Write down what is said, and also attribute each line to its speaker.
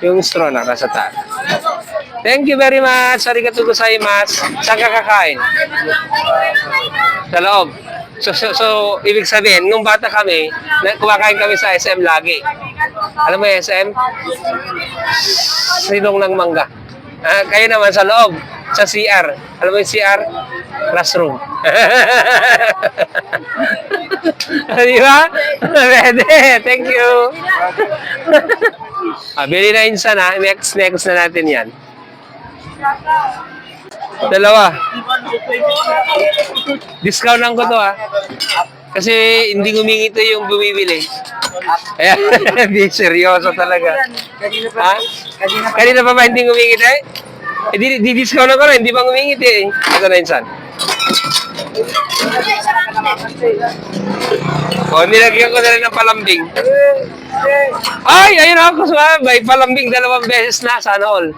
Speaker 1: Yung straw na nasa taas. Thank you very much. Arigatou gozaimasu. Saan ka kakain? Sa loob. So, ibig sabihin, nung bata kami, kumakain kami sa SM lagi. Alam mo yung SM? Sinong ng mangga. Kayo naman sa loob, sa CR. Alam mo yung CR? Classroom. Di ba? Pwede. Thank you. Bili na insan ha. Next na natin yan. Dalawa. Discount lang ko to ha. Kasi hindi humingi to yung bumibili. Kaya, hindi seryoso talaga. Ha? Kanina pa ba hindi humingi to eh? Di discount ako na, hindi pa humingi to eh. Ito na insan. Nilagyan ko na rin ng palambing. Ay, ayun ako. May palambing 2 beses na. Sana all.